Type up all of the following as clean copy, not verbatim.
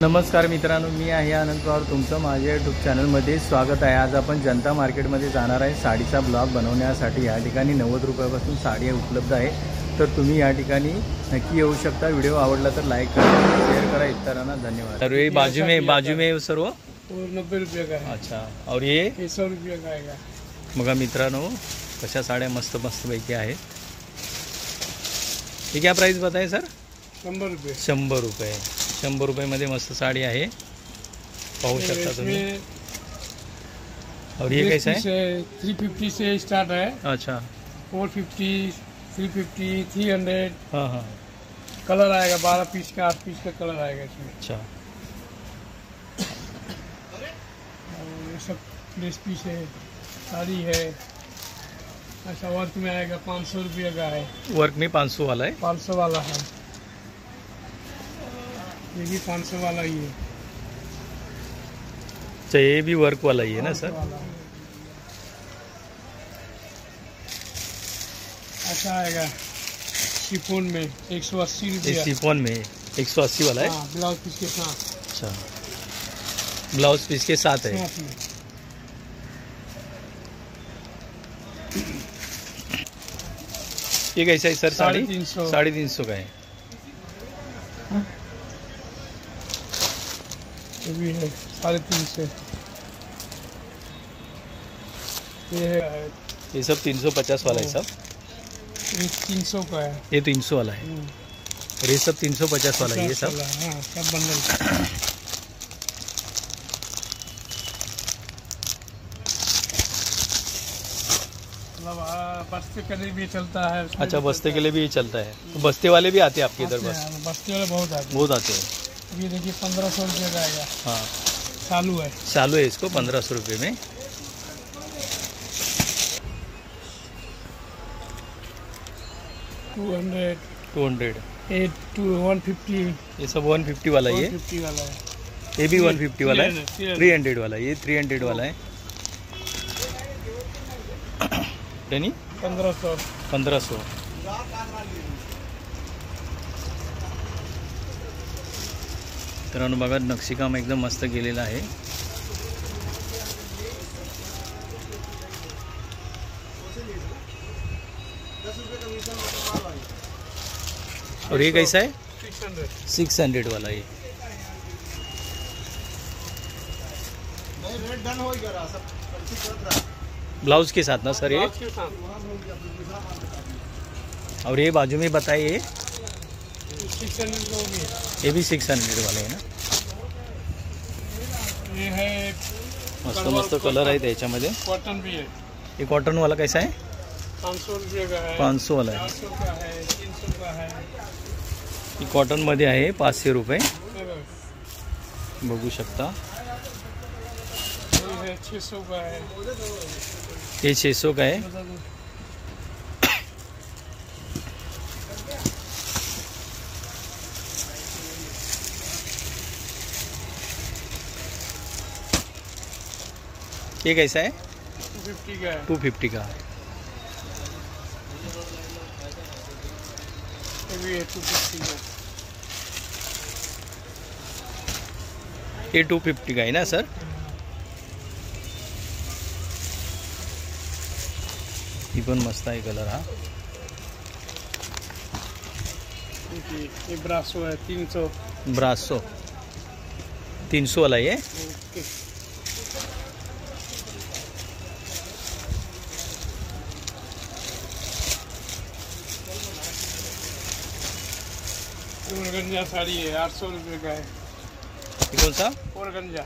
नमस्कार मित्रांनो, मी आहे आनंद पवार. तुमचं माझ्या यूट्यूब चॅनलमध्ये स्वागत आहे. आज आपण जनता मार्केटमध्ये जाणार आहे. साडीचा ब्लॉग बनवण्यासाठी या ठिकाणी 90 रुपयापासून साडी उपलब्ध आहे. तर तुम्ही या ठिकाणी नक्की येऊ शकता. व्हिडिओ आवडला तर लाईक करा, शेअर करा. इतरांना धन्यवाद. तर ये बाजू में सर्व 90 रुपये का है. अच्छा, और ये 100 रुपये का आएगा. बघा मित्रांनो, कशा साड्या मस्त मस्त पैकी आहेत. ये क्या प्राइस बताए सर? 100 रुपये. 100 रुपये. 100 रुपये मस्त साड़ी आहे, पाहू शकता तुम्ही. और ये कैसा है? 350 से स्टार्ट है. अच्छा, 450, 350, 300. हाँ हाँ. कलर आएगा 12 पीस का, 8 पीस का कलर आएगा इसमें. अच्छा, और ये सब प्लेस पीस है, साड़ी है. ऐसा वर्क में आएगा 500 रुपये का है. वर्क में 500 वाला है. 500 वाला है. ये भी 500 वाला ही है. अच्छा, ये भी वर्क वाला ही है ना सर? अच्छा आएगा शिफॉन में 180 रुपये. शिफॉन में 180 वाला है. हाँ, ब्लाउज पीस के साथ. अच्छा, ब्लाउज पीस के साथ है. ये कैसा है सर? 350 का है. ये भी है 350. ये है, ये सब 350 वाला है सब. ये 300 का है. ये 300 वाला है. और ये सब 350 वाला है. ये सब हाँ, सब बंडल. मतलब बस्ते के लिए भी चलता है. अच्छा, बस्ते के लिए भी ये चलता है. तो बस्ते वाले भी आते हैं आपके इधर? बस बस्ते वाले बहुत आते हैं. ये देखिए 1500 रुपये का आएगा. हाँ, चालू है इसको 1500 रुपये में. 200 150. ये सब 150 वाला है. 150 वाला है. ये भी 150 वाला है. 300 वाला है. ये 300 वाला है. यानी 1500. तर बघा, नक्षीकाम एकदम मस्त केलेलं आहे. और ये कैसा है? 600 वाला है. ब्लाउज के साथ ना सर? ये और ये बाजू में बताइए, ये भी 600 वाले है ना? ये है मस्त मस्त कलर आहे त्याच्यामध्ये. कॉटन भी है. ये कॉटन वाला कैसा है? 500 रुपये का है. 500 वाला है. 400 का है. 300 का है. ये कॉटन मध्ये आहे 500 रुपये. बघू शकता. ये 600 का है. ये 600 का है. ये कैसा है? 250 का है. 250 का. ये भी है 250 का. ये 250 का है ना सर? ये पण मस्त आहे कलर हा. ये ब्रासो है 300. ब्रासो 300 वाला है. ऑर्गेन्जा साड़ी है 800 रुपये का है. ये कौन सा? ऑर्गेन्जा.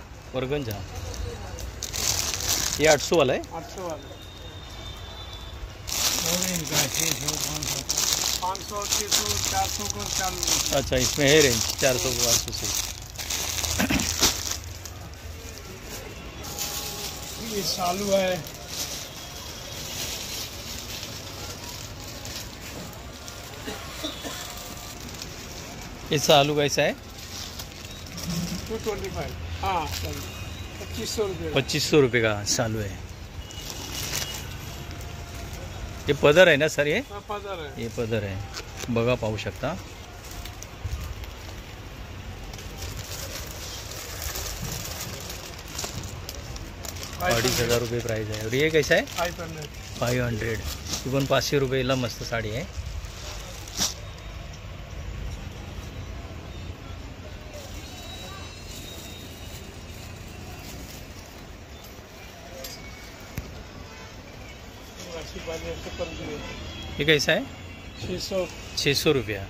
ये 800 वाला है. 800 वाला. 500, 600, 400 को चालू. अच्छा, इसमें है रेंज 400 500 से. ये चालू है. इसका आलू कैसा है? 225. हाँ, 2500 रुपये. 2500 रुपये का चालू है. ये पदर आहे ना सर? ये पदर आहे. हे पदर आहे, बघा पाहू शकता. ₹2,500 रुपये प्राइस आहे. और ये कैसा आहे? 500. 500. ही पण 500 रुपयाला मस्त साडी आहे. ये कैसा है? 600 रुपया.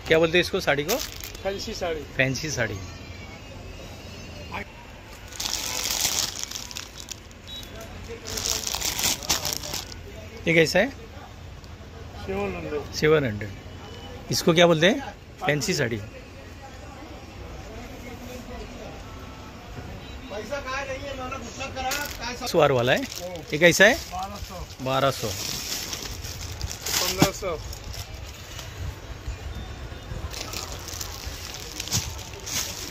क्या बोलते हैं इसको साड़ी को? फैंसी साड़ी. फैंसी साड़ी. ये कैसा है? 700. इसको क्या बोलते हैं? फैंसी साड़ी. सुवार वाला है. ये कैसा है? 1200. 1500.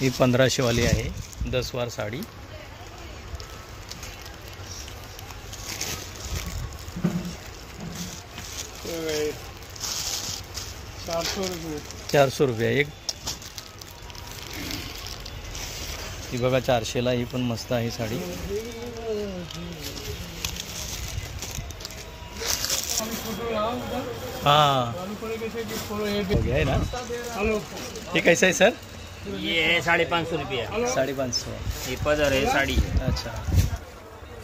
ही 1500 वाली आहे. 10 वार साडी. ये गए 400 रुपये. 400 रुपये एक. ही बघा 400ला. ही पण मस्त आहे साडी. हाँ हो गया है ना. हेलो. ये कैसा है सर? ये है 550 रुपया. 550. ये पदर है साड़ी है. अच्छा.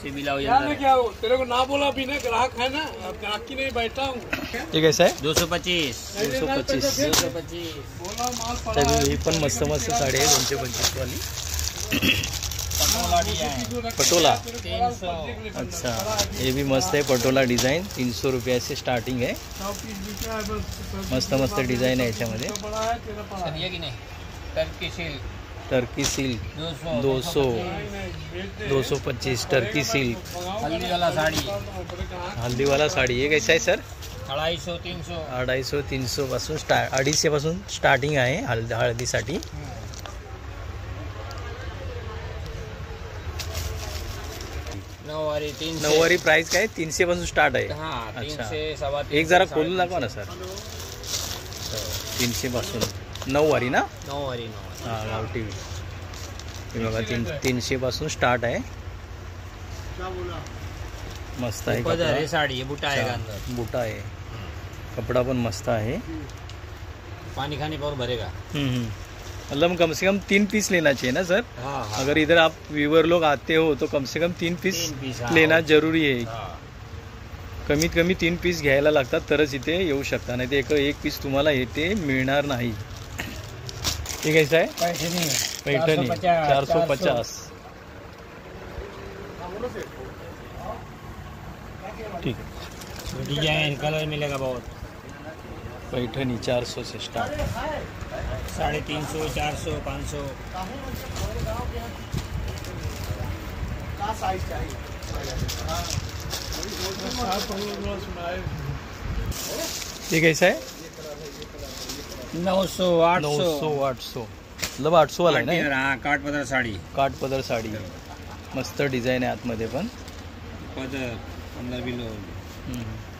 से ब्लाउज क्या ना क्या हो, तेरे को ना बोला भी ना, ग्राहक है ना, अब ग्राहक की नहीं बैठा हूँ. ये कैसा है? 225. 225. 225. बोला माल पड़ा है. ही पण मस्त मस्त साडी आहे. 225 वाली. पटोला डिजाइन. पटोला. 300. अच्छा. ये भी मस्त है. पटोला डिझाईन 300 रुपये से स्टार्टिंग आहे. 100 पीस बिका है बस. मस्त मस्त डिझाईन आहे याच्यामध्ये. बड़ा है तेरा पड़ा है. सरिया की नहीं. Turkey silk Turkey silk 200. 225. Turkey silk. हल्दी वाला साड़ी हल्दी वाला साडी. ये कैसा आहे सर? 250 300. 250 300 पासून 250 पासून स्टार्टिंग आहे हळदीसाठी. नऊवारी 300. नऊवारी प्राइस काय 300 पासून स्टार्ट आहे. हाँ अच्छा. 300 सवा 300. एक जरा खोलून दाखवा ना सर. 300 पासून नऊवारी ना. नऊवारी. हां गावठी. हे बघा 300 पासून स्टार्ट आहे. मस्त आहे. पदर है कपडा. साड़ी. ये बूटा आएगा अंदर. बुटा आहे. कपडा पण मस्त आहे. पानी खाने पर भरेगा. मतलब कम से कम 3 पीस लेना चाहिए ना सर. हाँ हाँ. अगर इधर आप व्यूवर लोग आते हो तो कम से कम 3 पीस 3 पीस. हाँ. लेना जरूरी आहे. हाँ. कमीत कमी 3 पीस घ्यायला लागतात तरच इथे येऊ शकता. नाही तर एक पीस तुम्हाला इथे मिळणार नाही. हे कैसा आहे? पैठनी. पैठणी 450. ठीक है. डिजाइन कलर मिलेगा बहुत. पैठणी 400 से स्टार्ट. 350 400 500. ये कैसा है? 900 800. 900 800. मतलब 800 वाला आहे ना. हाँ काठ पदर साड़ी. काठ पदर साडी. मस्त डिझाईन आहे आतमध्ये पण. पदर अंदर भी लो. हम्म.